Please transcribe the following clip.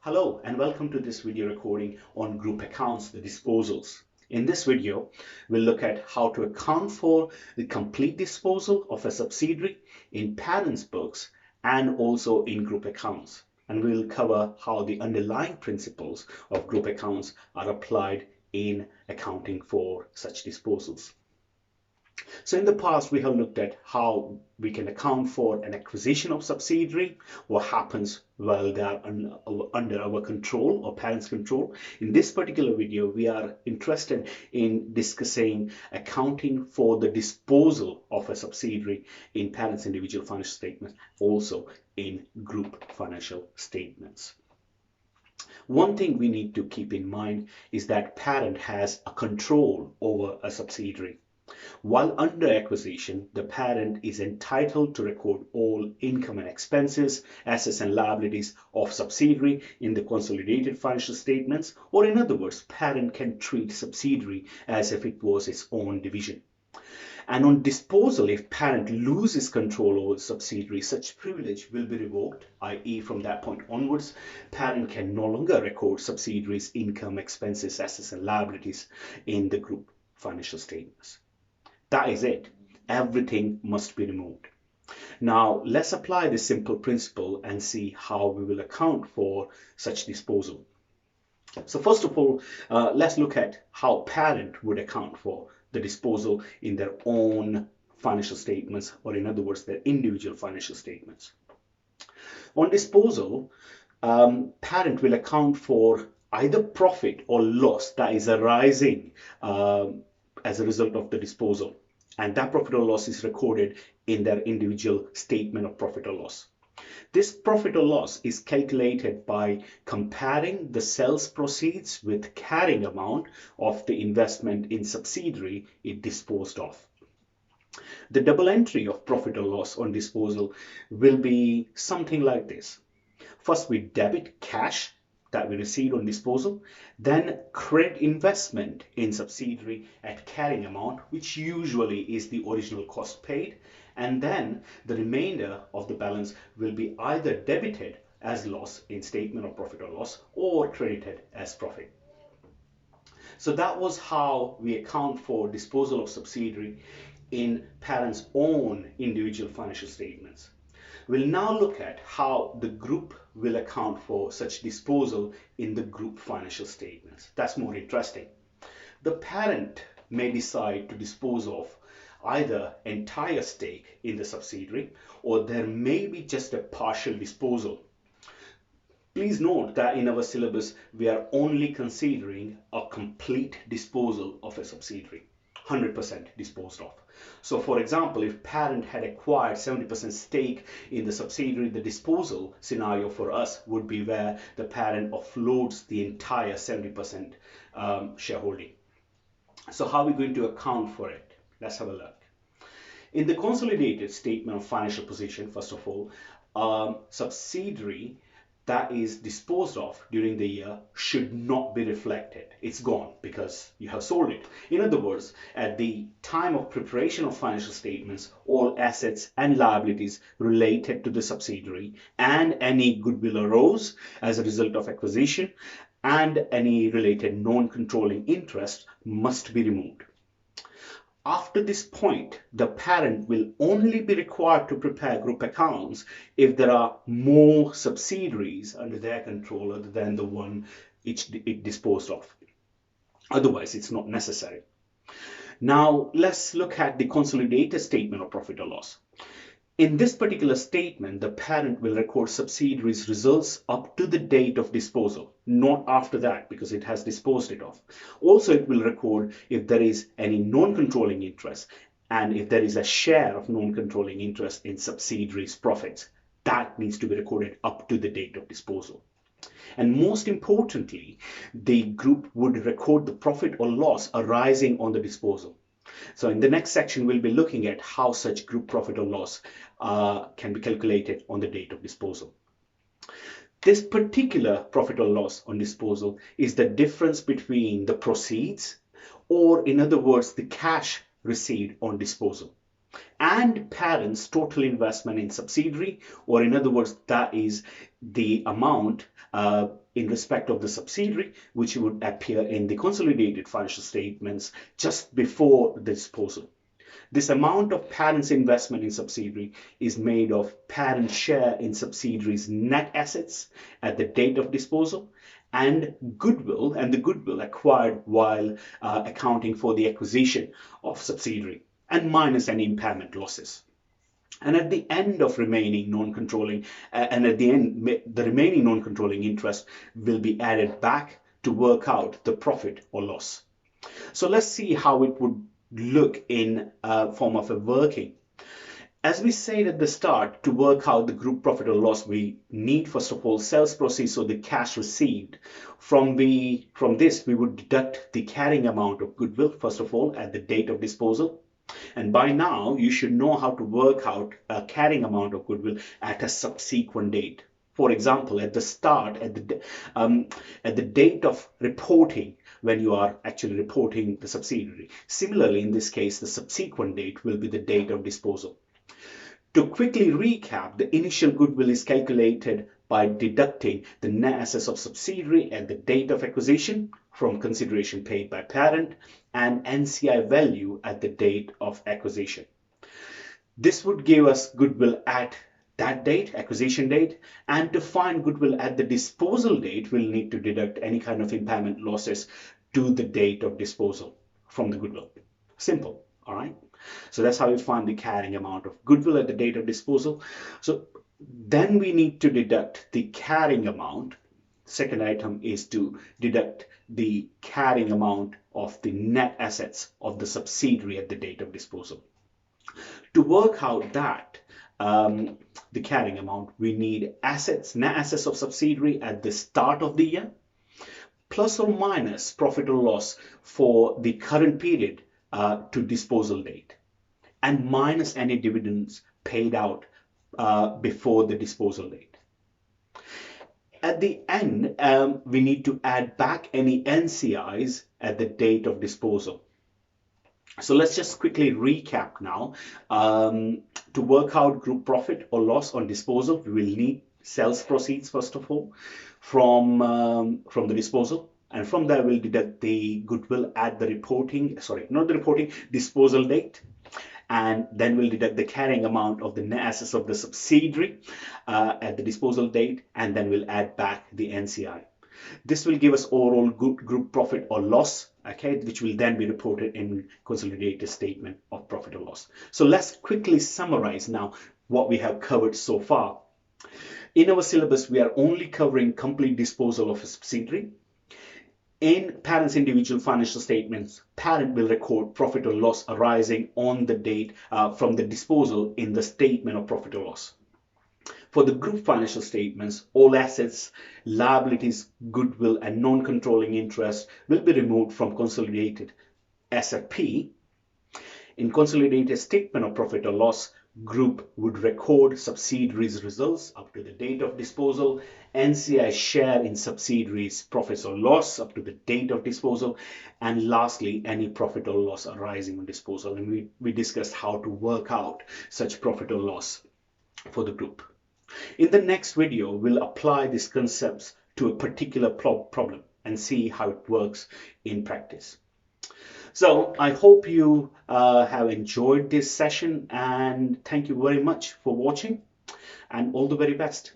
Hello and welcome to this video recording on group accounts, the disposals. In this video, we'll look at how to account for the complete disposal of a subsidiary in parents' books and also in group accounts. And we'll cover how the underlying principles of group accounts are applied in accounting for such disposals. So in the past, we have looked at how we can account for an acquisition of subsidiary, what happens while they are under our control or parents' control. In this particular video, we are interested in discussing accounting for the disposal of a subsidiary in parents' individual financial statements, also in group financial statements. One thing we need to keep in mind is that parent has a control over a subsidiary. While under acquisition, the parent is entitled to record all income and expenses, assets and liabilities of subsidiary in the consolidated financial statements, or in other words, parent can treat subsidiary as if it was its own division. And on disposal, if parent loses control over the subsidiary, such privilege will be revoked, i.e. from that point onwards, parent can no longer record subsidiaries' income, expenses, assets and liabilities in the group financial statements. That is it. Everything must be removed. Now, let's apply this simple principle and see how we will account for such disposal. So first of all, let's look at how parent would account for the disposal in their own financial statements, or in other words, their individual financial statements. On disposal, parent will account for either profit or loss that is arising as a result of the disposal, and that profit or loss is recorded in their individual statement of profit or loss. This profit or loss is calculated by comparing the sales proceeds with carrying amount of the investment in subsidiary it disposed of. The double entry of profit or loss on disposal will be something like this. First, we debit cash that we received on disposal, then credit investment in subsidiary at carrying amount, which usually is the original cost paid, and then the remainder of the balance will be either debited as loss in statement of profit or loss or credited as profit. So that was how we account for disposal of subsidiary in parent's own individual financial statements. We'll now look at how the group will account for such disposal in the group financial statements. That's more interesting. The parent may decide to dispose of either entire stake in the subsidiary, or there may be just a partial disposal. Please note that in our syllabus, we are only considering a complete disposal of a subsidiary, 100% disposed of. So for example, if parent had acquired 70% stake in the subsidiary, the disposal scenario for us would be where the parent offloads the entire 70% shareholding. So how are we going to account for it? Let's have a look. In the consolidated statement of financial position, first of all, subsidiary that is disposed of during the year should not be reflected. It's gone because you have sold it. In other words, at the time of preparation of financial statements, all assets and liabilities related to the subsidiary and any goodwill arose as a result of acquisition and any related non-controlling interest must be removed. After this point, the parent will only be required to prepare group accounts if there are more subsidiaries under their control other than the one it disposed of. Otherwise, it's not necessary. Now, let's look at the consolidated statement of profit or loss. In this particular statement, the parent will record subsidiaries' results up to the date of disposal, not after that because it has disposed it of. Also, it will record if there is any non-controlling interest and if there is a share of non-controlling interest in subsidiaries' profits. That needs to be recorded up to the date of disposal. And most importantly, the group would record the profit or loss arising on the disposal. So in the next section, we'll be looking at how such group profit or loss can be calculated on the date of disposal. This particular profit or loss on disposal is the difference between the proceeds, or in other words, the cash received on disposal, and parent's total investment in subsidiary, or in other words, that is the amount in respect of the subsidiary, which would appear in the consolidated financial statements just before the disposal. This amount of parent's investment in subsidiary is made of parent share in subsidiary's net assets at the date of disposal and the goodwill acquired while accounting for the acquisition of subsidiary, and minus any impairment losses. And at the end of remaining non-controlling, the remaining non-controlling interest will be added back to work out the profit or loss. So let's see how it would look in form of a working. As we said at the start, to work out the group profit or loss, we need first of all sales proceeds, so the cash received. From this, we would deduct the carrying amount of goodwill first of all at the date of disposal. And by now, you should know how to work out a carrying amount of goodwill at a subsequent date. For example, at the start, at the date of reporting, when you are actually reporting the subsidiary. Similarly, in this case, the subsequent date will be the date of disposal. To quickly recap, the initial goodwill is calculated by deducting the net assets of subsidiary at the date of acquisition from consideration paid by parent and NCI value at the date of acquisition. This would give us goodwill at that date, acquisition date, and to find goodwill at the disposal date, we'll need to deduct any kind of impairment losses to the date of disposal from the goodwill. Simple, all right? So that's how you find the carrying amount of goodwill at the date of disposal. So then we need to deduct the carrying amount. Second item is to deduct the carrying amount of the net assets of the subsidiary at the date of disposal. To work out that, the carrying amount, we need net assets of subsidiary at the start of the year, plus or minus profit or loss for the current period to disposal date, and minus any dividends paid out before the disposal date. At the end, we need to add back any NCIs at the date of disposal. So let's just quickly recap now. To work out group profit or loss on disposal, we will need sales proceeds first of all from the disposal, and from there we'll deduct the goodwill at the disposal date, and then we'll deduct the carrying amount of the net assets of the subsidiary at the disposal date, and then we'll add back the NCI. This will give us overall group profit or loss, okay, which will then be reported in consolidated statement of profit or loss. So let's quickly summarize now what we have covered so far. In our syllabus, we are only covering complete disposal of a subsidiary. In parent's individual financial statements, parent will record profit or loss arising on the date from the disposal in the statement of profit or loss. For the group financial statements, all assets, liabilities, goodwill, and non-controlling interest will be removed from consolidated SFP. In consolidated statement of profit or loss, group would record subsidiaries results up to the date of disposal, NCI share in subsidiaries profits or loss up to the date of disposal, and lastly any profit or loss arising on disposal. And we discussed how to work out such profit or loss for the group. In the next video, we'll apply these concepts to a particular problem and see how it works in practice. So I hope you have enjoyed this session, and thank you very much for watching, and all the very best.